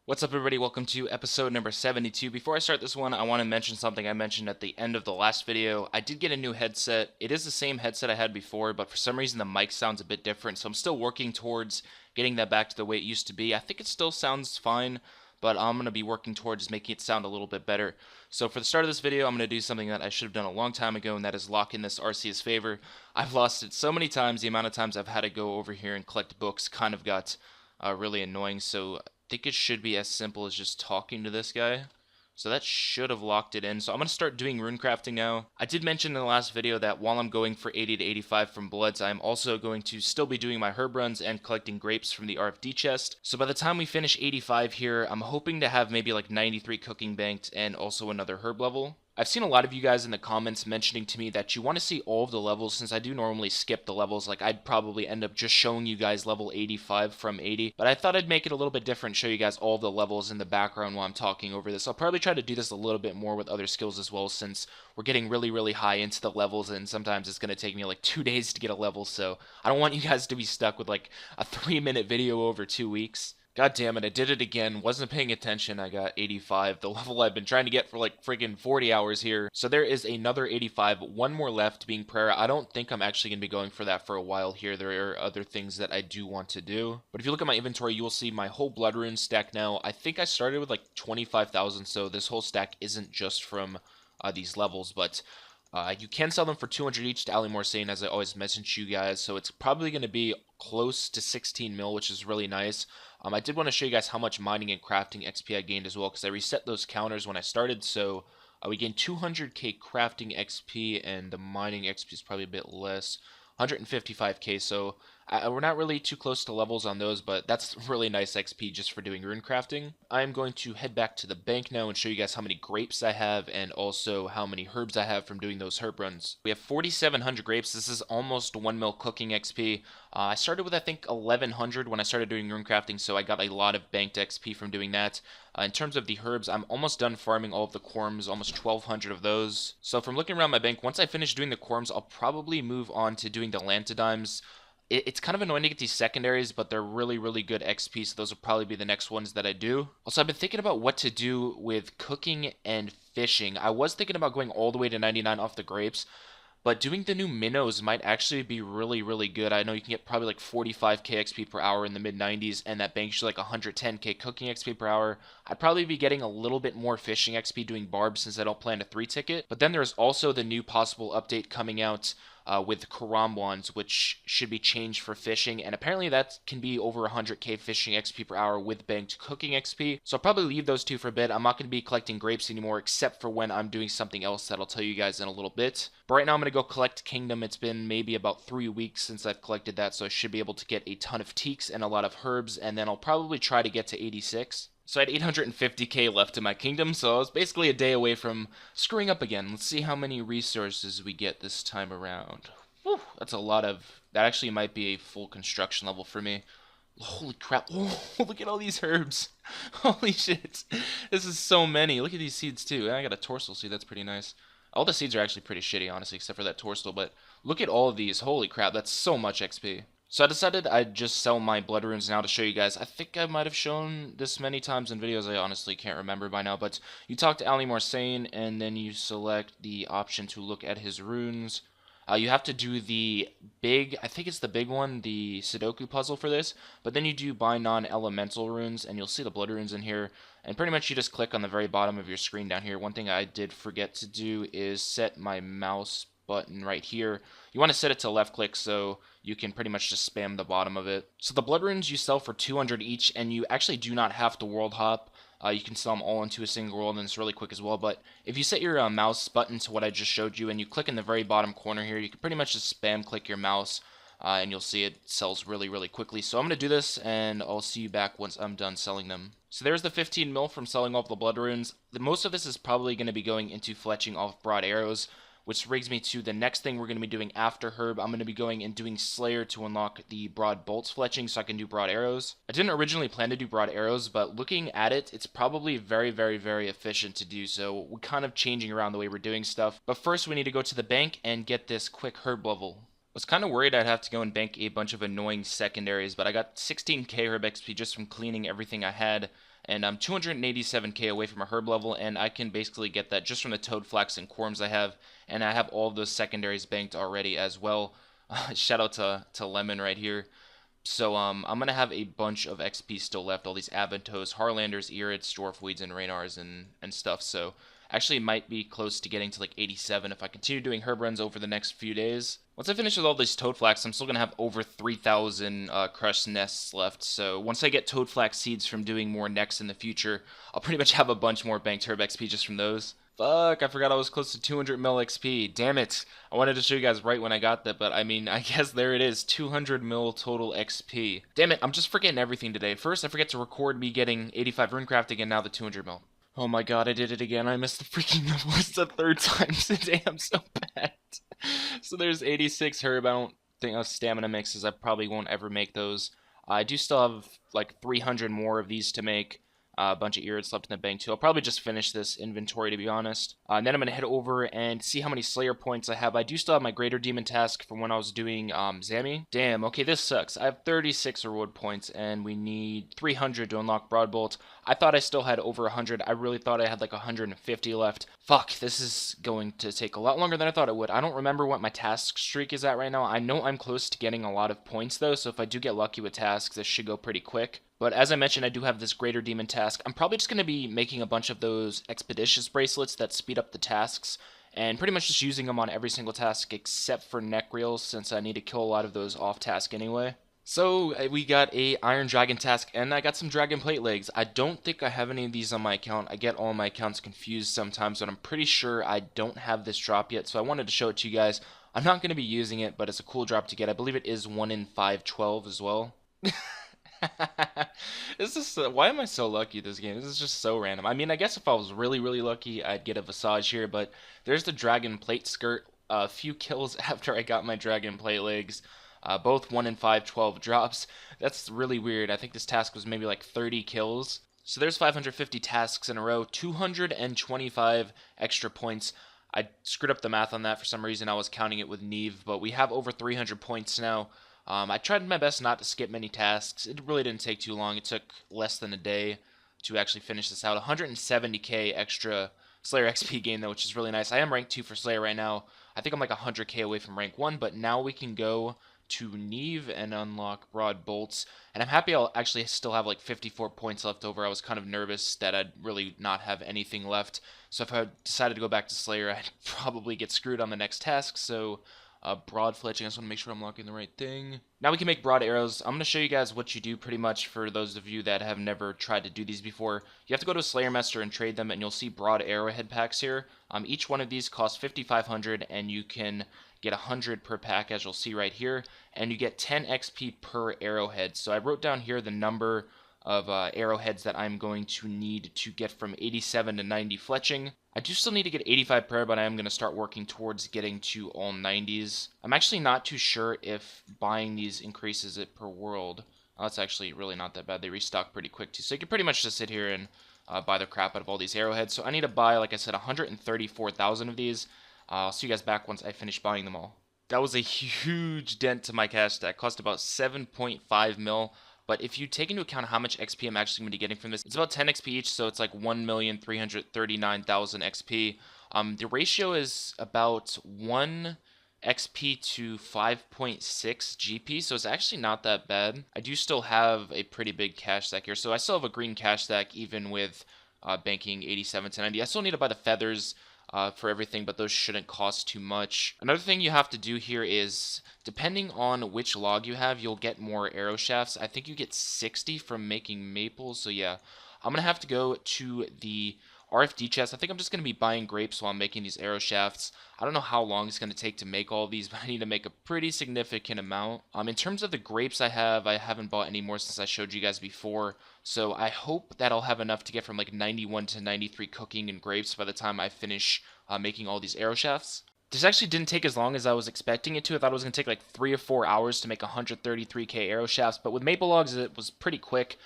What's up, everybody? Welcome to episode number 72. Before I start this one, I want to mention something I mentioned at the end of the last video. I did get a new headset. It is the same headset I had before, but for some reason the mic sounds a bit different, so I'm still working towards getting that back to the way it used to be. I think it still sounds fine, but I'm going to be working towards making it sound a little bit better. So for the start of this video, I'm going to do something that I should have done a long time ago, and that is lock in this RC's favor. I've lost it so many times. The amount of times I've had to go over here and collect books kind of got really annoying, so think it should be as simple as just talking to this guy. So that should have locked it in. So I'm going to start doing rune crafting now. I did mention in the last video that while I'm going for 80 to 85 from Bloods, I'm also going to still be doing my herb runs and collecting grapes from the RFD chest. So by the time we finish 85 here, I'm hoping to have maybe like 93 cooking banked and also another herb level. I've seen a lot of you guys in the comments mentioning to me that you want to see all of the levels. Since I do normally skip the levels, like I'd probably end up just showing you guys level 85 from 80, but I thought I'd make it a little bit different, show you guys all the levels in the background while I'm talking over this. I'll probably try to do this a little bit more with other skills as well, since we're getting really high into the levels, and sometimes it's going to take me like 2 days to get a level, so I don't want you guys to be stuck with like a 3-minute video over 2 weeks. God damn it, I did it again. Wasn't paying attention. I got 85, the level I've been trying to get for like friggin' 40 hours here. So there is another 85, one more left being prayer. I don't think I'm actually going to be going for that for a while here. There are other things that I do want to do. But if you look at my inventory, you will see my whole blood rune stack now. I think I started with like 25,000, so this whole stack isn't just from these levels, but you can sell them for 200 each to Ali Morsane, as I always message you guys, so it's probably going to be close to 16 mil, which is really nice. I did want to show you guys how much mining and crafting XP I gained as well, because I reset those counters when I started, so we gained 200k crafting XP, and the mining XP is probably a bit less, 155k, so we're not really too close to levels on those, but that's really nice XP just for doing rune crafting. I'm going to head back to the bank now and show you guys how many grapes I have and also how many herbs I have from doing those herb runs. We have 4,700 grapes. This is almost 1 mil cooking XP. I started with I think 1,100 when I started doing rune crafting, so I got a lot of banked XP from doing that. In terms of the herbs, I'm almost done farming all of the corms, almost 1,200 of those. So from looking around my bank, once I finish doing the corms, I'll probably move on to doing the lantidimes. It's kind of annoying to get these secondaries, but they're really good XP, so those will probably be the next ones that I do. Also, I've been thinking about what to do with cooking and fishing. I was thinking about going all the way to 99 off the grapes, but doing the new minnows might actually be really good. I know you can get probably like 45k XP per hour in the mid 90s, and that banks you like 110k cooking XP per hour. I'd probably be getting a little bit more fishing XP doing barbs since I don't plan to 3-ticket. But then there's also the new possible update coming out with Karambwans, which should be changed for fishing, and apparently that can be over 100k fishing XP per hour with banked cooking XP. So I'll probably leave those two for a bit. I'm not going to be collecting grapes anymore, except for when I'm doing something else that I'll tell you guys in a little bit. But right now I'm going to go collect Kingdom. It's been maybe about 3 weeks since I've collected that, so I should be able to get a ton of teaks and a lot of herbs, and then I'll probably try to get to 86. So I had 850k left in my kingdom, so I was basically a day away from screwing up again. Let's see how many resources we get this time around. Whew, that's a lot of... That actually might be a full construction level for me. Holy crap. Oh, look at all these herbs. Holy shit. This is so many. Look at these seeds too. I got a torsal seed. That's pretty nice. All the seeds are actually pretty shitty, honestly, except for that torsal. But look at all of these. Holy crap. That's so much XP. So I decided I'd just sell my blood runes now to show you guys. I think I might have shown this many times in videos. I honestly can't remember by now. But you talk to Ali Morsane, and then you select the option to look at his runes. You have to do the big, I think it's the big one, the Sudoku puzzle for this, but then you do buy non-elemental runes, and you'll see the blood runes in here, and pretty much you just click on the very bottom of your screen down here. One thing I did forget to do is set my mouse button right here. You want to set it to left click so you can pretty much just spam the bottom of it. So the blood runes you sell for 200 each, and you actually do not have to world hop. You can sell them all into a single world, and it's really quick as well. But if you set your mouse button to what I just showed you, and you click in the very bottom corner here, you can pretty much just spam click your mouse, and you'll see it sells really quickly. So I'm going to do this, and I'll see you back once I'm done selling them. So there's the 15 mil from selling off the blood runes. Most of this is probably going to be going into fletching off broad arrows, which brings me to the next thing we're going to be doing after herb. I'm going to be going and doing Slayer to unlock the broad bolts fletching so I can do broad arrows. I didn't originally plan to do broad arrows, but looking at it, it's probably very efficient to do so. We're kind of changing around the way we're doing stuff. But first we need to go to the bank and get this quick herb level. I was kind of worried I'd have to go and bank a bunch of annoying secondaries, but I got 16k herb XP just from cleaning everything I had and I'm 287k away from a herb level, and I can basically get that just from the toad flax and corms I have, and I have all of those secondaries banked already as well. Shout out to Lemon right here. So I'm gonna have a bunch of XP still left, all these Aventos, Harlanders, Irids, Dwarfweeds, and Raynars and stuff. So actually might be close to getting to like 87 if I continue doing herb runs over the next few days. Once I finish with all these toadflax, I'm still gonna have over 3,000 crushed nests left. So once I get toadflax seeds from doing more nests in the future, I'll pretty much have a bunch more banked herb XP just from those. Fuck, I forgot I was close to 200 mil XP. Damn it. I wanted to show you guys right when I got that, but I mean, I guess there it is. 200 mil total XP. Damn it, I'm just forgetting everything today. First, I forget to record me getting 85 runecrafting, and now the 200 mil. Oh my god, I did it again. I missed the freaking list a third time today. I'm so bad. So there's 86 herb. I don't think stamina mixes. I probably won't ever make those. I do still have like 300 more of these to make. A bunch of Irids left in the bank too. I'll probably just finish this inventory, to be honest. And then I'm going to head over and see how many Slayer points I have. I do still have my Greater Demon task from when I was doing Zami. Damn, okay, this sucks. I have 36 reward points, and we need 300 to unlock Broadbolt. I thought I still had over 100. I really thought I had like 150 left. Fuck, this is going to take a lot longer than I thought it would. I don't remember what my task streak is at right now. I know I'm close to getting a lot of points, though, so if I do get lucky with tasks, this should go pretty quick. But as I mentioned, I do have this Greater Demon task. I'm probably just going to be making a bunch of those Expeditious bracelets that speed up the tasks, and pretty much just using them on every single task except for neck reels, since I need to kill a lot of those off task anyway. So we got a Iron Dragon task, and I got some Dragon Plate legs. I don't think I have any of these on my account. I get all my accounts confused sometimes, but I'm pretty sure I don't have this drop yet, so I wanted to show it to you guys. I'm not going to be using it, but it's a cool drop to get. I believe it is 1 in 512 as well. Why am I so lucky this game? This is just so random. I mean, I guess if I was really, really lucky, I'd get a Visage here, but there's the Dragon Plate skirt. A few kills after I got my Dragon Plate legs. Both 1 in 512 drops. That's really weird. I think this task was maybe like 30 kills. So there's 550 tasks in a row, 225 extra points. I screwed up the math on that for some reason. I was counting it with Neve, but we have over 300 points now. I tried my best not to skip many tasks. It really didn't take too long. It took less than a day to actually finish this out. 170k extra Slayer XP gain, though, which is really nice. I am rank 2 for Slayer right now. I think I'm like 100k away from rank 1, but now we can go to Neve and unlock Broad Bolts. And I'm happy I'll actually still have like 54 points left over. I was kind of nervous that I'd really not have anything left. So if I decided to go back to Slayer, I'd probably get screwed on the next task. So broad fletching, I just want to make sure I'm locking the right thing. Now we can make broad arrows. I'm going to show you guys what you do pretty much for those of you that have never tried to do these before. You have to go to a Slayer Master and trade them, and you'll see broad arrowhead packs here. Each one of these costs 5,500, and you can get 100 per pack, as you'll see right here, and you get 10 XP per arrowhead. So I wrote down here the number of arrowheads that I'm going to need to get from 87 to 90 fletching. I do still need to get 85 per, but I am going to start working towards getting to all 90s. I'm actually not too sure if buying these increases it per world. That's actually really not that bad. They restock pretty quick too. So you can pretty much just sit here and buy the crap out of all these arrowheads. So I need to buy, like I said, 134,000 of these. I'll see you guys back once I finish buying them all. That was a huge dent to my cash stack. Cost about 7.5 mil. But if you take into account how much XP I'm actually going to be getting from this, it's about 10 XP each, so it's like 1,339,000 XP. The ratio is about 1 XP to 5.6 GP, so it's actually not that bad. I do still have a pretty big cash stack here, so I still have a green cash stack even with banking 87 to 90. I still need to buy the feathers for everything, but those shouldn't cost too much. Another thing you have to do here is, depending on which log you have, you'll get more arrow shafts. I think you get 60 from making maples, so yeah. I'm going to have to go to the RFD chest. I think I'm just going to be buying grapes while I'm making these arrow shafts. I don't know how long it's going to take to make all of these, but I need to make a pretty significant amount. In terms of the grapes I haven't bought any more since I showed you guys before. So I hope that I'll have enough to get from like 91 to 93 cooking and grapes by the time I finish making all these arrow shafts. This actually didn't take as long as I was expecting it to. I thought it was going to take like 3 or 4 hours to make 133k arrow shafts, but with maple logs it was pretty quick.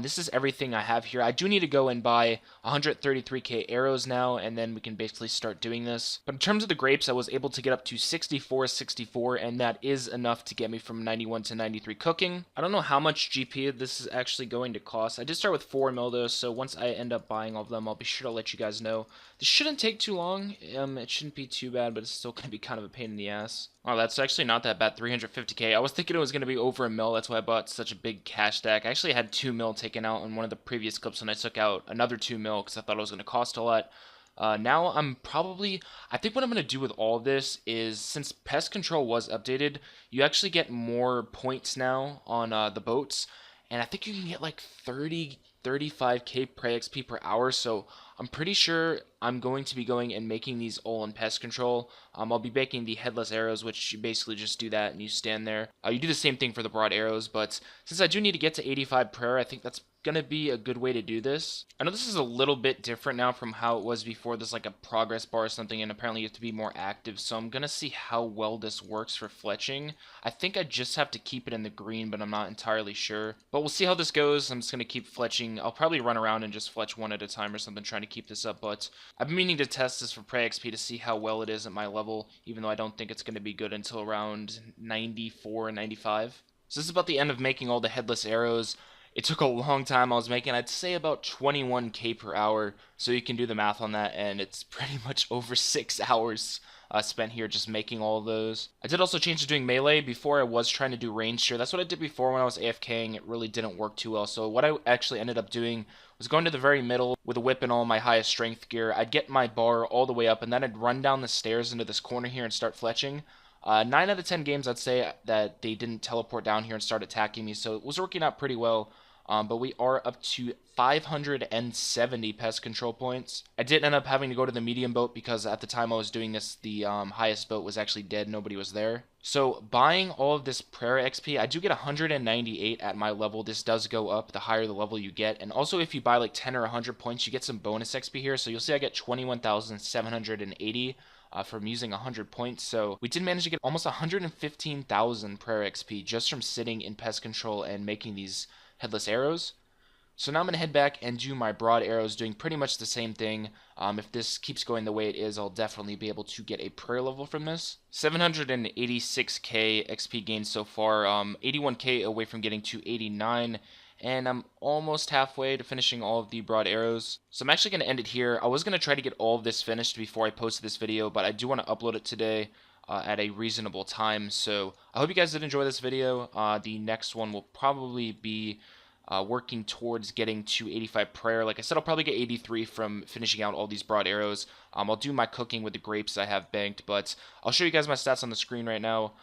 This is everything I have here. I do need to go and buy 133k arrows now, and then we can basically start doing this. But in terms of the grapes, I was able to get up to 64, and that is enough to get me from 91 to 93 cooking. I don't know how much GP this is actually going to cost. I did start with 4 mil though, so once I end up buying all of them, I'll be sure to let you guys know. This shouldn't take too long. It shouldn't be too bad, but it's still going to be kind of a pain in the ass. Oh, that's actually not that bad, 350k. I was thinking it was going to be over a mil, that's why I bought such a big cash stack. I actually had 2 mil taken out in one of the previous clips, and I took out another 2 mil because I thought it was going to cost a lot. Now I think what I'm going to do with all of this is, since pest control was updated, you actually get more points now on the boats, and I think you can get like 35k prey XP per hour, so I'm pretty sure I'm going to be going and making these all in pest control. I'll be making the headless arrows, which you basically just do that and you stand there. You do the same thing for the broad arrows, but since I do need to get to 85 prayer, I think that's gonna be a good way to do this. I know this is a little bit different now from how it was before. There's like a progress bar or something, and apparently you have to be more active, so I'm gonna see how well this works for fletching. I think I just have to keep it in the green, but I'm not entirely sure. But we'll see how this goes. I'm just gonna keep fletching. I'll probably run around and just fletch one at a time or something, trying to keep this up, but I've been meaning to test this for prey XP to see how well it is at my level, even though I don't think it's gonna be good until around 94, 95. So this is about the end of making all the headless arrows. It took a long time. I was making, I'd say, about 21k per hour, so you can do the math on that, and it's pretty much over 6 hours spent here just making all of those. I did also change to doing melee. Before, I was trying to do ranged here. That's what I did before when I was AFKing. It really didn't work too well, so what I actually ended up doing was going to the very middle with a whip and all my highest strength gear. I'd get my bar all the way up, and then I'd run down the stairs into this corner here and start fletching. 9 out of 10 games, I'd say that they didn't teleport down here and start attacking me, so it was working out pretty well. But we are up to 570 pest control points. I did end up having to go to the medium boat because at the time I was doing this, the highest boat was actually dead. Nobody was there. So buying all of this prayer XP, I do get 198 at my level. This does go up the higher the level you get. And also if you buy like 10 or 100 points, you get some bonus XP here. So you'll see I get 21,780. From using 100 points, so we did manage to get almost 115,000 prayer XP just from sitting in pest control and making these headless arrows. So now I'm going to head back and do my broad arrows, doing pretty much the same thing. If this keeps going the way it is, I'll definitely be able to get a prayer level from this. 786k XP gained so far, 81k away from getting to 89, and I'm almost halfway to finishing all of the broad arrows. So I'm actually going to end it here. I was going to try to get all of this finished before I post this video, but I do want to upload it today at a reasonable time. So I hope you guys did enjoy this video. The next one will probably be working towards getting to 85 prayer. Like I said, I'll probably get 83 from finishing out all these broad arrows. I'll do my cooking with the grapes I have banked, but I'll show you guys my stats on the screen right now.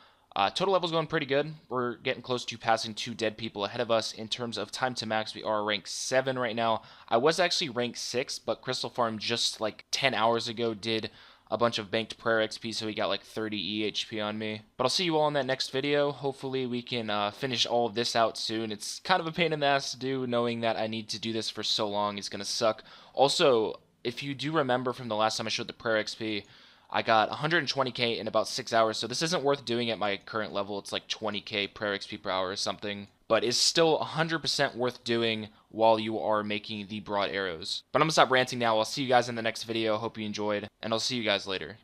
Total level's going pretty good. We're getting close to passing 2 dead people ahead of us. In terms of time to max, we are rank 7 right now. I was actually rank 6, but Crystal Farm just like 10 hours ago did a bunch of banked prayer XP, so he got like 30 EHP on me. But I'll see you all in that next video. Hopefully we can finish all of this out soon. It's kind of a pain in the ass to do, knowing that I need to do this for so long. It's going to suck. Also, if you do remember from the last time I showed the prayer XP, I got 120k in about 6 hours, so this isn't worth doing at my current level. It's like 20k prayer XP per hour or something, but it's still 100% worth doing while you are making the broad arrows. But I'm going to stop ranting now. I'll see you guys in the next video. Hope you enjoyed, and I'll see you guys later.